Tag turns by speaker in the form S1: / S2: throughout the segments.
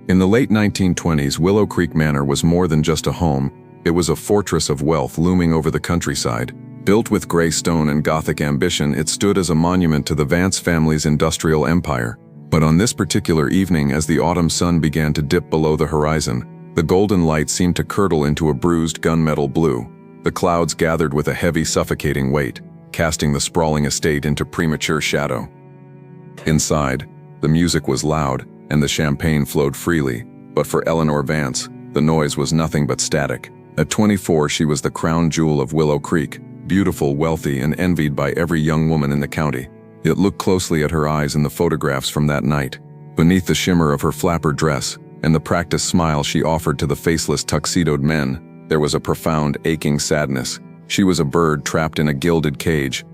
S1: In the late 1920s, Willow Creek Manor was more than just a home. It was a fortress of wealth looming over the countryside. Built with gray stone and gothic ambition, it stood as a monument to the Vance family's industrial empire. But on this particular evening, as the autumn sun began to dip below the horizon, the golden light seemed to curdle into a bruised gunmetal blue. The clouds gathered with a heavy, suffocating weight, casting the sprawling estate into premature shadow. Inside, the music was loud, and the champagne flowed freely, but for Eleanor Vance, the noise was nothing but static. At 24, she was the crown jewel of Willow Creek, beautiful, wealthy, and envied by every young woman in the county. Yet look closely at her eyes in the photographs from that night. Beneath the shimmer of her flapper dress, and the practiced smile she offered to the faceless tuxedoed men, there was a profound, aching sadness. She was a bird trapped in a gilded cage.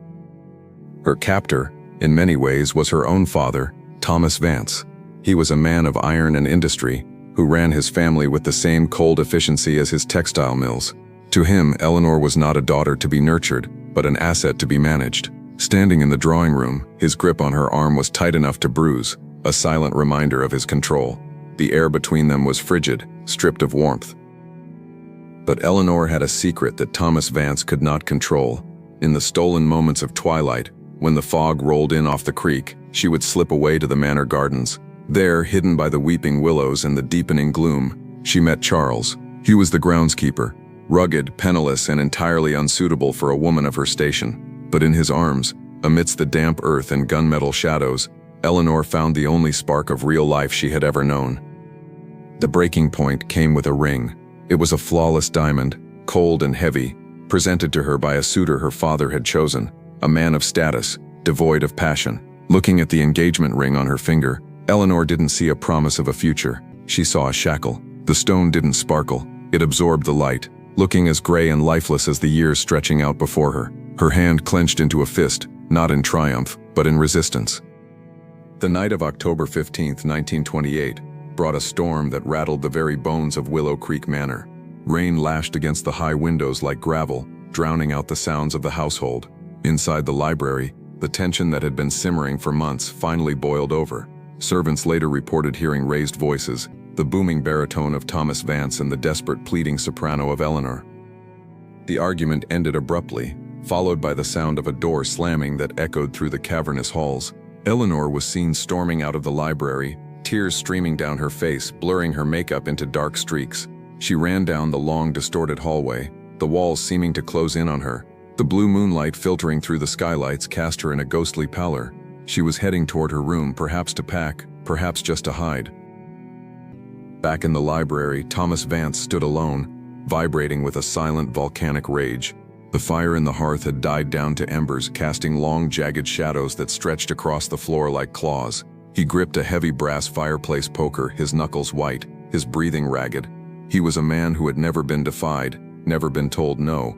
S1: Her captor, in many ways, was her own father, Thomas Vance. He was a man of iron and industry, who ran his family with the same cold efficiency as his textile mills. To him, Eleanor was not a daughter to be nurtured, but an asset to be managed. Standing in the drawing room, his grip on her arm was tight enough to bruise, a silent reminder of his control. The air between them was frigid, stripped of warmth. But Eleanor had a secret that Thomas Vance could not control. In the stolen moments of twilight, when the fog rolled in off the creek, she would slip away to the manor gardens. There, hidden by the weeping willows and the deepening gloom, she met Charles. He was the groundskeeper, rugged, penniless, and entirely unsuitable for a woman of her station. But in his arms, amidst the damp earth and gunmetal shadows, Eleanor found the only spark of real life she had ever known. The breaking point came with a ring. It was a flawless diamond, cold and heavy, presented to her by a suitor her father had chosen, a man of status, devoid of passion. Looking at the engagement ring on her finger, Eleanor didn't see a promise of a future. She saw a shackle. The stone didn't sparkle. It absorbed the light, looking as gray and lifeless as the years stretching out before her. Her hand clenched into a fist, not in triumph, but in resistance. The night of October 15, 1928, brought a storm that rattled the very bones of Willow Creek Manor. Rain lashed against the high windows like gravel, drowning out the sounds of the household. Inside the library, the tension that had been simmering for months finally boiled over. Servants later reported hearing raised voices, the booming baritone of Thomas Vance and the desperate pleading soprano of Eleanor. The argument ended abruptly, followed by the sound of a door slamming that echoed through the cavernous halls. Eleanor was seen storming out of the library, tears streaming down her face, blurring her makeup into dark streaks. She ran down the long, distorted hallway, the walls seeming to close in on her. The blue moonlight filtering through the skylights cast her in a ghostly pallor. She was heading toward her room, perhaps to pack, perhaps just to hide. Back in the library, Thomas Vance stood alone, vibrating with a silent volcanic rage. The fire in the hearth had died down to embers, casting long, jagged shadows that stretched across the floor like claws. He gripped a heavy brass fireplace poker, his knuckles white, his breathing ragged. He was a man who had never been defied, never been told no.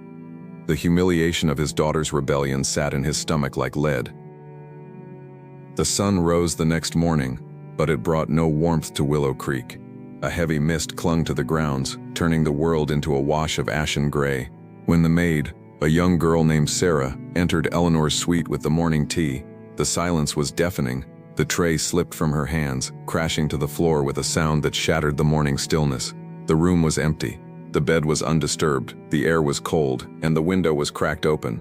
S1: The humiliation of his daughter's rebellion sat in his stomach like lead. The sun rose the next morning, but it brought no warmth to Willow Creek. A heavy mist clung to the grounds, turning the world into a wash of ashen gray. When the maid, a young girl named Sarah, entered Eleanor's suite with the morning tea, the silence was deafening. The tray slipped from her hands, crashing to the floor with a sound that shattered the morning stillness. The room was empty. The bed was undisturbed, the air was cold, and the window was cracked open.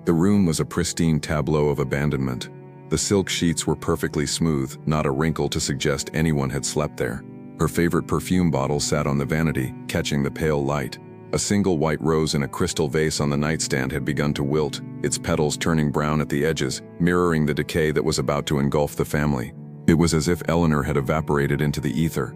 S1: The room was a pristine tableau of abandonment. The silk sheets were perfectly smooth, not a wrinkle to suggest anyone had slept there. Her favorite perfume bottle sat on the vanity, catching the pale light. A single white rose in a crystal vase on the nightstand had begun to wilt, its petals turning brown at the edges, mirroring the decay that was about to engulf the family. It was as if Eleanor had evaporated into the ether.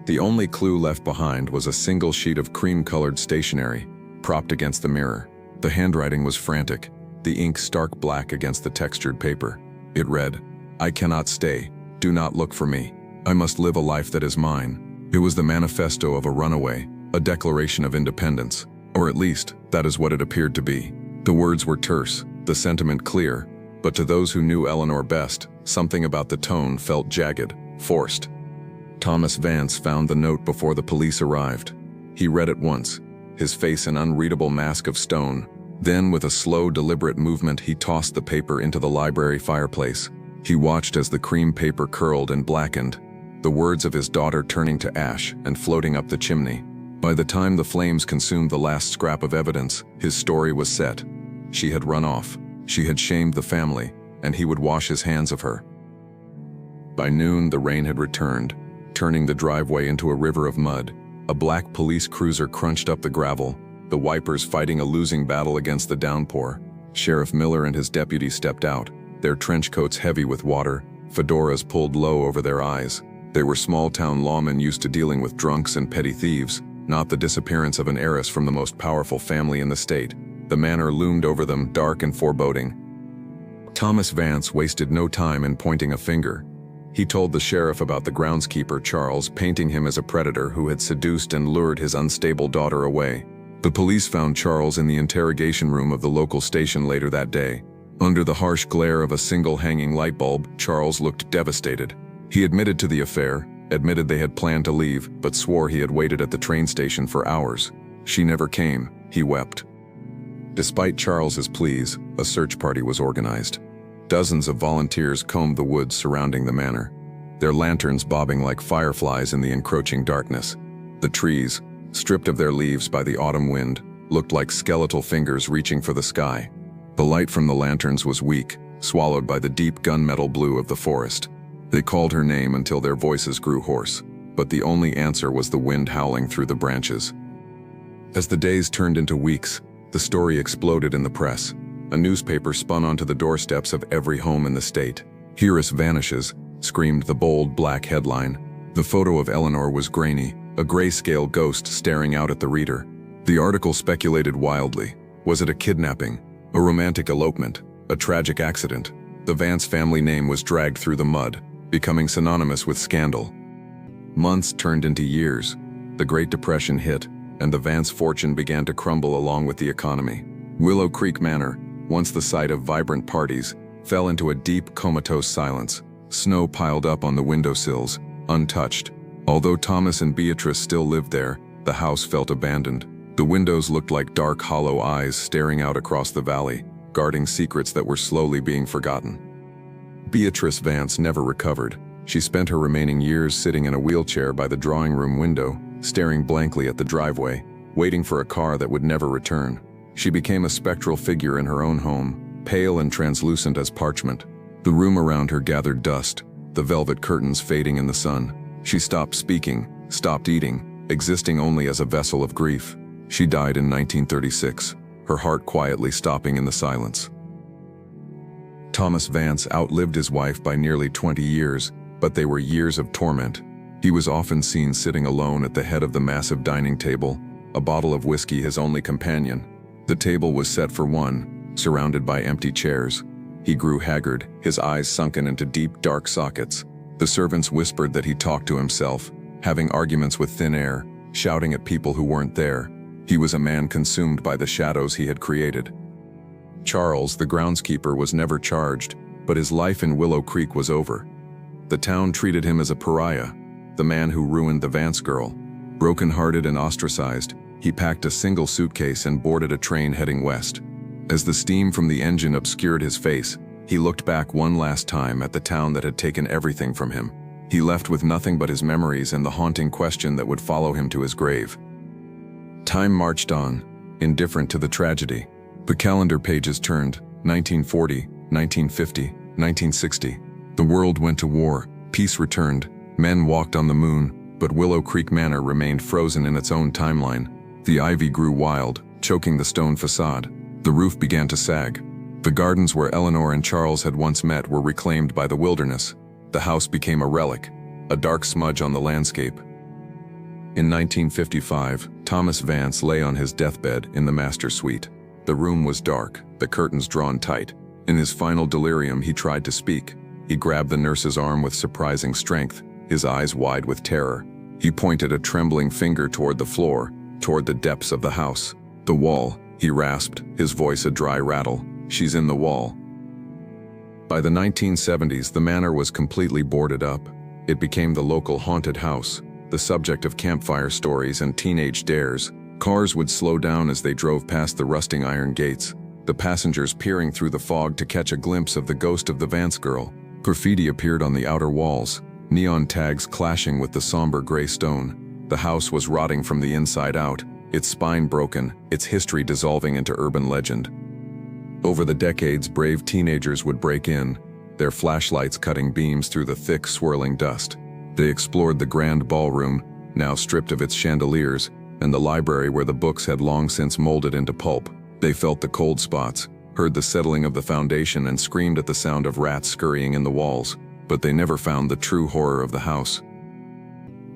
S1: The only clue left behind was a single sheet of cream-colored stationery, propped against the mirror. The handwriting was frantic, the ink stark black against the textured paper. It read, "I cannot stay. Do not look for me. I must live a life that is mine." It was the manifesto of a runaway, a declaration of independence. Or at least, that is what it appeared to be. The words were terse, the sentiment clear, but to those who knew Eleanor best, something about the tone felt jagged, forced. Thomas Vance found the note before the police arrived. He read it once, his face an unreadable mask of stone. Then, with a slow, deliberate movement, he tossed the paper into the library fireplace. He watched as the cream paper curled and blackened. the words of his daughter turning to ash and floating up the chimney. By the time the flames consumed the last scrap of evidence, his story was set. She had run off, she had shamed the family, and he would wash his hands of her. By noon, the rain had returned, turning the driveway into a river of mud. A black police cruiser crunched up the gravel, the wipers fighting a losing battle against the downpour. Sheriff Miller and his deputy stepped out, their trench coats heavy with water, fedoras pulled low over their eyes. They were small-town lawmen used to dealing with drunks and petty thieves, not the disappearance of an heiress from the most powerful family in the state. The manor loomed over them, dark and foreboding. Thomas Vance wasted no time in pointing a finger. He told the sheriff about the groundskeeper, Charles, painting him as a predator who had seduced and lured his unstable daughter away. The police found Charles in the interrogation room of the local station later that day. Under the harsh glare of a single hanging light bulb, Charles looked devastated. He admitted to the affair, admitted they had planned to leave, but swore he had waited at the train station for hours. She never came, he wept. Despite Charles's pleas, a search party was organized. Dozens of volunteers combed the woods surrounding the manor, their lanterns bobbing like fireflies in the encroaching darkness. The trees, stripped of their leaves by the autumn wind, looked like skeletal fingers reaching for the sky. The light from the lanterns was weak, swallowed by the deep gunmetal blue of the forest. They called her name until their voices grew hoarse, but the only answer was the wind howling through the branches. As the days turned into weeks, the story exploded in the press. A newspaper spun onto the doorsteps of every home in the state. "Heiress vanishes," screamed the bold black headline. The photo of Eleanor was grainy, a grayscale ghost staring out at the reader. The article speculated wildly. Was it a kidnapping? A romantic elopement? A tragic accident? The Vance family name was dragged through the mud, becoming synonymous with scandal. Months turned into years. The Great Depression hit, and the Vance fortune began to crumble along with the economy. Willow Creek Manor, once the site of vibrant parties, fell into a deep, comatose silence. Snow piled up on the windowsills, untouched. Although Thomas and Beatrice still lived there, the house felt abandoned. The windows looked like dark, hollow eyes staring out across the valley, guarding secrets that were slowly being forgotten. Beatrice Vance never recovered. She spent her remaining years sitting in a wheelchair by the drawing room window, staring blankly at the driveway, waiting for a car that would never return. She became a spectral figure in her own home, pale and translucent as parchment. The room around her gathered dust, the velvet curtains fading in the sun. She stopped speaking, stopped eating, existing only as a vessel of grief. She died in 1936, her heart quietly stopping in the silence. Thomas Vance outlived his wife by nearly 20 years, but they were years of torment. He was often seen sitting alone at the head of the massive dining table, a bottle of whiskey his only companion. The table was set for one, surrounded by empty chairs. He grew haggard, his eyes sunken into deep, dark sockets. The servants whispered that he talked to himself, having arguments with thin air, shouting at people who weren't there. He was a man consumed by the shadows he had created. Charles, the groundskeeper, was never charged, but his life in Willow Creek was over. The town treated him as a pariah, the man who ruined the Vance girl. Broken-hearted and ostracized, he packed a single suitcase and boarded a train heading west. As the steam from the engine obscured his face, he looked back one last time at the town that had taken everything from him. He left with nothing but his memories and the haunting question that would follow him to his grave. Time marched on, indifferent to the tragedy. The calendar pages turned, 1940, 1950, 1960. The world went to war, peace returned, men walked on the moon, but Willow Creek Manor remained frozen in its own timeline. The ivy grew wild, choking the stone facade. The roof began to sag. The gardens where Eleanor and Charles had once met were reclaimed by the wilderness. The house became a relic, a dark smudge on the landscape. In 1955, Thomas Vance lay on his deathbed in the master suite. The room was dark, the curtains drawn tight. In his final delirium, he tried to speak. He grabbed the nurse's arm with surprising strength, his eyes wide with terror. He pointed a trembling finger toward the floor, toward the depths of the house. "The wall," he rasped, his voice a dry rattle. "She's in the wall." By the 1970s, the manor was completely boarded up. It became the local haunted house, the subject of campfire stories and teenage dares. Cars would slow down as they drove past the rusting iron gates, the passengers peering through the fog to catch a glimpse of the ghost of the Vance girl. Graffiti appeared on the outer walls. neon tags clashing with the somber gray stone. The house was rotting from the inside out, its spine broken, its history dissolving into urban legend. Over the decades, brave teenagers would break in, their flashlights cutting beams through the thick, swirling dust. They explored the grand ballroom, now stripped of its chandeliers, and the library where the books had long since molded into pulp. They felt the cold spots, heard the settling of the foundation, and screamed at the sound of rats scurrying in the walls, but they never found the true horror of the house.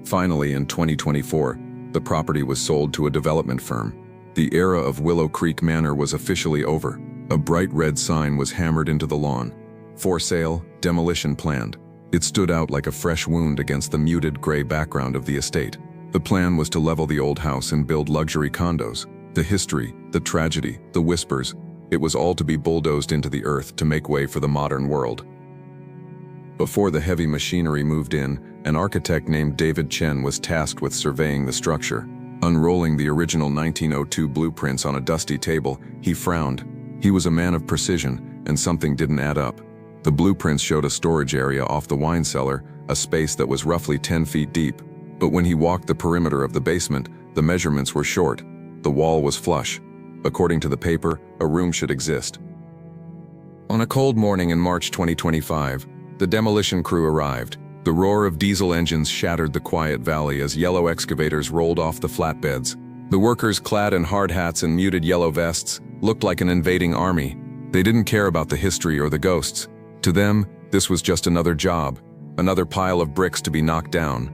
S1: Finally, in 2024, the property was sold to a development firm. The era of Willow Creek Manor was officially over. A bright red sign was hammered into the lawn. For sale, demolition planned. It stood out like a fresh wound against the muted gray background of the estate. The plan was to level the old house and build luxury condos. The history, the tragedy, the whispers, it was all to be bulldozed into the earth to make way for the modern world. Before the heavy machinery moved in, an architect named David Chen was tasked with surveying the structure. Unrolling the original 1902 blueprints on a dusty table, he frowned. He was a man of precision, and something didn't add up. The blueprints showed a storage area off the wine cellar, a space that was roughly 10 feet deep. But when he walked the perimeter of the basement, the measurements were short. The wall was flush. According to the paper, a room should exist. On a cold morning in March 2025, the demolition crew arrived. The roar of diesel engines shattered the quiet valley as yellow excavators rolled off the flatbeds. The workers, clad in hard hats and muted yellow vests, looked like an invading army. They didn't care about the history or the ghosts. To them, this was just another job, another pile of bricks to be knocked down.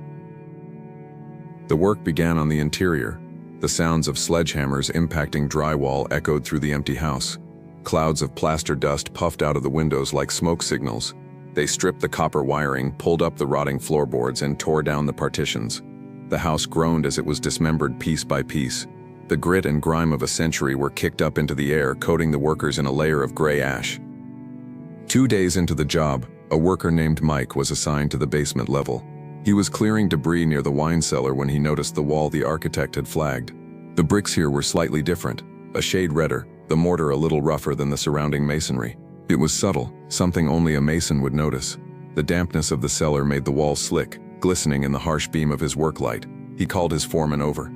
S1: The work began on the interior. The sounds of sledgehammers impacting drywall echoed through the empty house. Clouds of plaster dust puffed out of the windows like smoke signals. They stripped the copper wiring, pulled up the rotting floorboards, and tore down the partitions. The house groaned as it was dismembered piece by piece. The grit and grime of a century were kicked up into the air, coating the workers in a layer of gray ash. 2 days into the job, a worker named Mike was assigned to the basement level. He was clearing debris near the wine cellar when he noticed the wall the architect had flagged. The bricks here were slightly different, a shade redder, the mortar a little rougher than the surrounding masonry. It was subtle, something only a mason would notice. The dampness of the cellar made the wall slick, glistening in the harsh beam of his work light. He called his foreman over.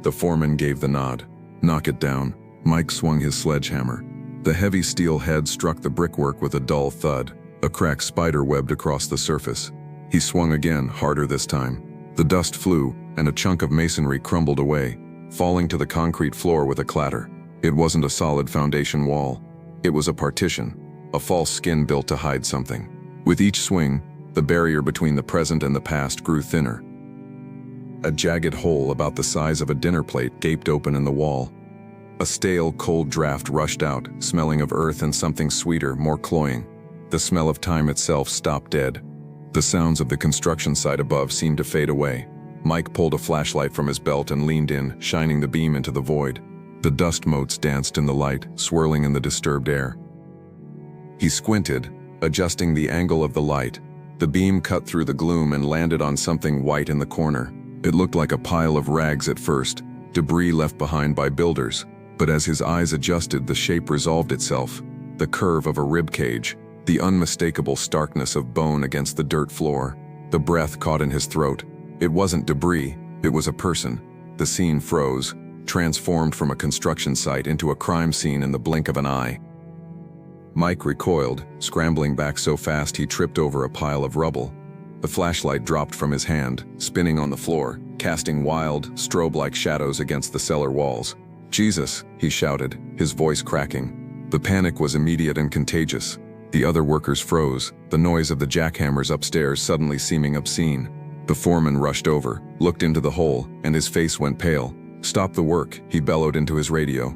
S1: The foreman gave the nod. "Knock it down." Mike swung his sledgehammer. The heavy steel head struck the brickwork with a dull thud. A crack spider webbed across the surface. He swung again, harder this time. The dust flew, and a chunk of masonry crumbled away, falling to the concrete floor with a clatter. It wasn't a solid foundation wall. It was a partition, a false skin built to hide something. With each swing, the barrier between the present and the past grew thinner. A jagged hole about the size of a dinner plate gaped open in the wall. A stale, cold draft rushed out, smelling of earth and something sweeter, more cloying. The smell of time itself stopped dead. The sounds of the construction site above seemed to fade away. Mike pulled a flashlight from his belt and leaned in, shining the beam into the void. The dust motes danced in the light, swirling in the disturbed air. He squinted, adjusting the angle of the light. The beam cut through the gloom and landed on something white in the corner. It looked like a pile of rags at first, debris left behind by builders. But as his eyes adjusted, the shape resolved itself. The curve of a rib cage, the unmistakable starkness of bone against the dirt floor. The breath caught in his throat. It wasn't debris, it was a person. The scene froze, transformed from a construction site into a crime scene in the blink of an eye. Mike recoiled, scrambling back so fast he tripped over a pile of rubble. The flashlight dropped from his hand, spinning on the floor, casting wild, strobe-like shadows against the cellar walls. "Jesus," he shouted, his voice cracking. The panic was immediate and contagious. The other workers froze, the noise of the jackhammers upstairs suddenly seeming obscene. The foreman rushed over, looked into the hole, and his face went pale. "Stop the work," he bellowed into his radio.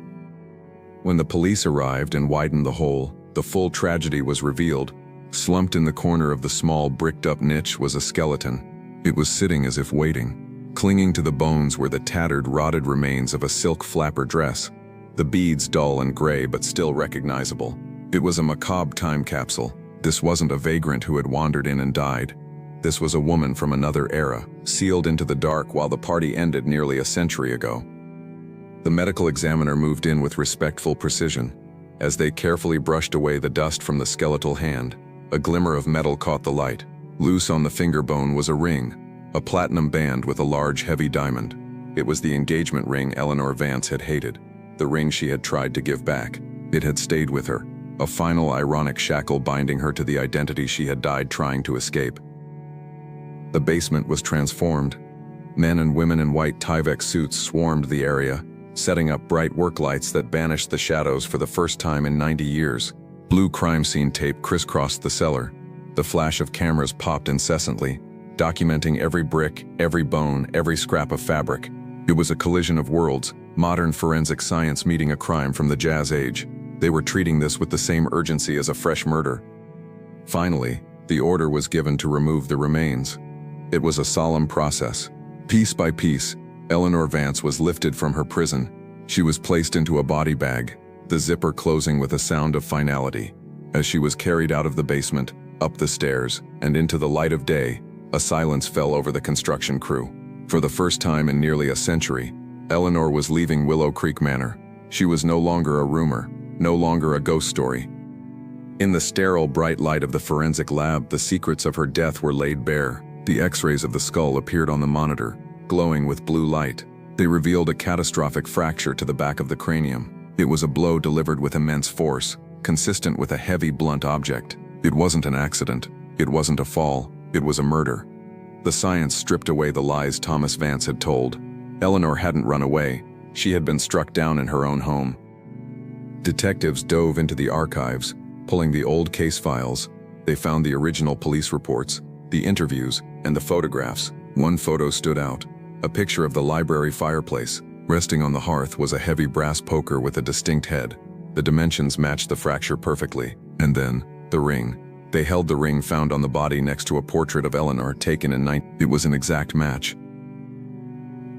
S1: When the police arrived and widened the hole, the full tragedy was revealed. Slumped in the corner of the small bricked-up niche was a skeleton. It was sitting as if waiting. Clinging to the bones were the tattered, rotted remains of a silk flapper dress, the beads dull and gray but still recognizable. It was a macabre time capsule. This wasn't a vagrant who had wandered in and died. This was a woman from another era, sealed into the dark while the party ended nearly a century ago. The medical examiner moved in with respectful precision. As they carefully brushed away the dust from the skeletal hand, a glimmer of metal caught the light. Loose on the finger bone was a ring, a platinum band with a large, heavy diamond. It was the engagement ring Eleanor Vance had hated, the ring she had tried to give back. It had stayed with her, a final ironic shackle binding her to the identity she had died trying to escape. The basement was transformed. Men and women in white Tyvek suits swarmed the area, setting up bright work lights that banished the shadows for the first time in 90 years. Blue crime scene tape crisscrossed the cellar. The flash of cameras popped incessantly, documenting every brick, every bone, every scrap of fabric. It was a collision of worlds, modern forensic science meeting a crime from the Jazz Age. They were treating this with the same urgency as a fresh murder. Finally, the order was given to remove the remains. It was a solemn process. Piece by piece, Eleanor Vance was lifted from her prison. She was placed into a body bag, the zipper closing with a sound of finality. As she was carried out of the basement, up the stairs, and into the light of day, a silence fell over the construction crew. For the first time in nearly a century, Eleanor was leaving Willow Creek Manor. She was no longer a rumor, no longer a ghost story. In the sterile, bright light of the forensic lab, the secrets of her death were laid bare. The X-rays of the skull appeared on the monitor, glowing with blue light. They revealed a catastrophic fracture to the back of the cranium. It was a blow delivered with immense force, consistent with a heavy, blunt object. It wasn't an accident. It wasn't a fall. It was a murder. The science stripped away the lies Thomas Vance had told. Eleanor hadn't run away. She had been struck down in her own home. Detectives dove into the archives, pulling the old case files. They found the original police reports, the interviews, and the photographs. One photo stood out, a picture of the library fireplace. Resting on the hearth was a heavy brass poker with a distinct head. The dimensions matched the fracture perfectly. And then, the ring. They held the ring found on the body next to a portrait of Eleanor taken in It was an exact match.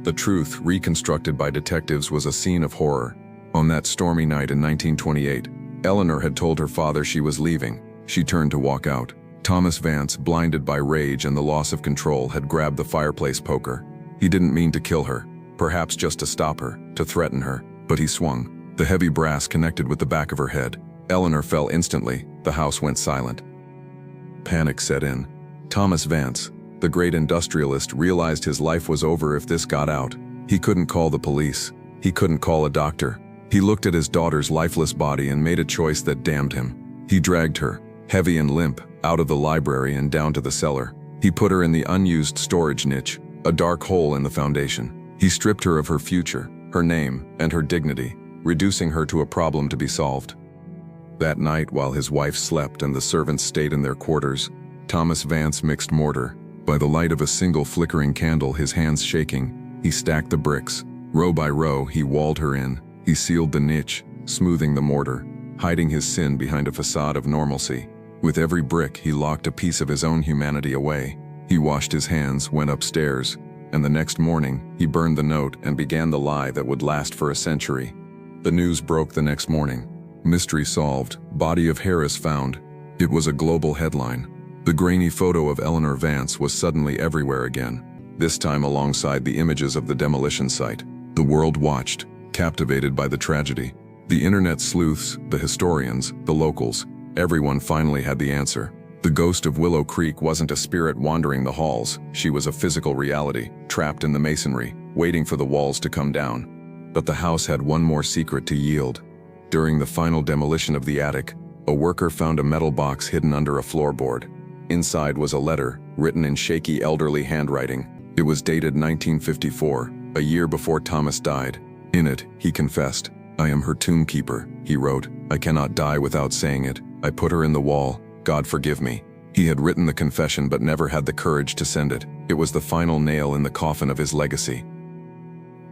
S1: The truth, reconstructed by detectives, was a scene of horror. On that stormy night in 1928, Eleanor had told her father she was leaving. She turned to walk out. Thomas Vance, blinded by rage and the loss of control, had grabbed the fireplace poker. He didn't mean to kill her, perhaps just to stop her, to threaten her, but he swung. The heavy brass connected with the back of her head. Eleanor fell instantly. The house went silent. Panic set in. Thomas Vance, the great industrialist, realized his life was over if this got out. He couldn't call the police. He couldn't call a doctor. He looked at his daughter's lifeless body and made a choice that damned him. He dragged her, heavy and limp, out of the library and down to the cellar. He put her in the unused storage niche, a dark hole in the foundation. He stripped her of her future, her name, and her dignity, reducing her to a problem to be solved. That night, while his wife slept and the servants stayed in their quarters, Thomas Vance mixed mortar. By the light of a single flickering candle, his hands shaking, he stacked the bricks. Row by row, he walled her in. He sealed the niche, smoothing the mortar, hiding his sin behind a facade of normalcy. With every brick, he locked a piece of his own humanity away. He washed his hands, went upstairs, and the next morning, he burned the note and began the lie that would last for a century. The news broke the next morning. Mystery solved. Body of Harris found. It was a global headline. The grainy photo of Eleanor Vance was suddenly everywhere again, this time alongside the images of the demolition site. The world watched, captivated by the tragedy. The internet sleuths, the historians, the locals, everyone finally had the answer. The ghost of Willow Creek wasn't a spirit wandering the halls. She was a physical reality, trapped in the masonry, waiting for the walls to come down. But the house had one more secret to yield. During the final demolition of the attic, a worker found a metal box hidden under a floorboard. Inside was a letter, written in shaky elderly handwriting. It was dated 1954, a year before Thomas died. In it, he confessed, "I am her tombkeeper," he wrote. "I cannot die without saying it. I put her in the wall. God forgive me." He had written the confession but never had the courage to send it. It was the final nail in the coffin of his legacy.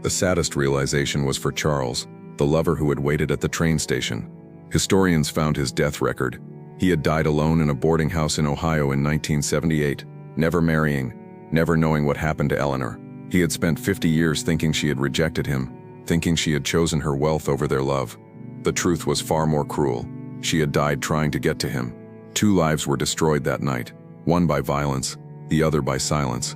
S1: The saddest realization was for Charles, the lover who had waited at the train station. Historians found his death record. He had died alone in a boarding house in Ohio in 1978, never marrying, never knowing what happened to Eleanor. He had spent 50 years thinking she had rejected him, thinking she had chosen her wealth over their love. The truth was far more cruel. She had died trying to get to him. 2 lives were destroyed that night, one by violence, the other by silence.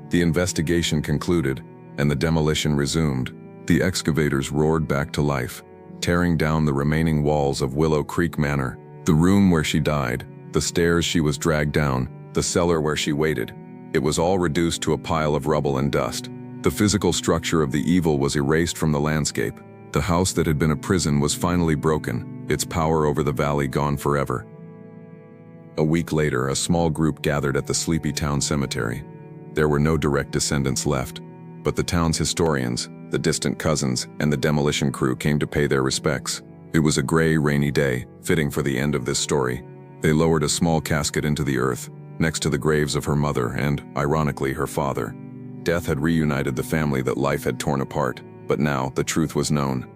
S1: The investigation concluded, and the demolition resumed. The excavators roared back to life, tearing down the remaining walls of Willow Creek Manor. The room where she died, the stairs she was dragged down, the cellar where she waited. It was all reduced to a pile of rubble and dust. The physical structure of the evil was erased from the landscape. The house that had been a prison was finally broken, its power over the valley gone forever. A week later, a small group gathered at the sleepy town cemetery. There were no direct descendants left, but the town's historians, the distant cousins, and the demolition crew came to pay their respects. It was a gray, rainy day, fitting for the end of this story. They lowered a small casket into the earth, next to the graves of her mother and, ironically, her father. Death had reunited the family that life had torn apart, but now the truth was known.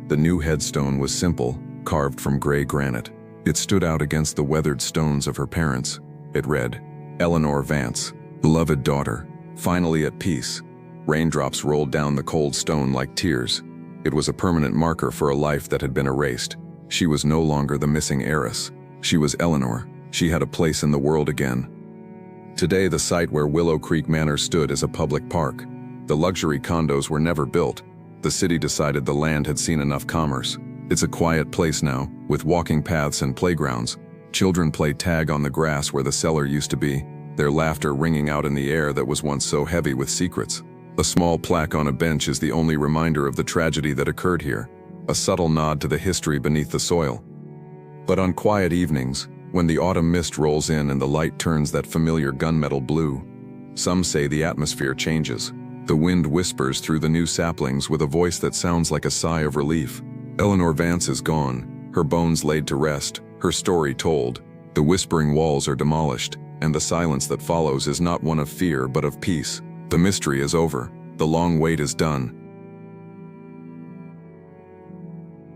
S1: The new headstone was simple, carved from gray granite. It stood out against the weathered stones of her parents. It read, "Eleanor Vance, beloved daughter, finally at peace." Raindrops rolled down the cold stone like tears. It was a permanent marker for a life that had been erased. She was no longer the missing heiress. She was Eleanor. She had a place in the world again. Today, the site where Willow Creek Manor stood is a public park. The luxury condos were never built. The city decided the land had seen enough commerce. It's a quiet place now, with walking paths and playgrounds. Children play tag on the grass where the cellar used to be, their laughter ringing out in the air that was once so heavy with secrets. A small plaque on a bench is the only reminder of the tragedy that occurred here, a subtle nod to the history beneath the soil. But on quiet evenings, when the autumn mist rolls in and the light turns that familiar gunmetal blue, some say the atmosphere changes. The wind whispers through the new saplings with a voice that sounds like a sigh of relief. Eleanor Vance is gone, her bones laid to rest, her story told. The whispering walls are demolished, and the silence that follows is not one of fear but of peace. The mystery is over. The long wait is done.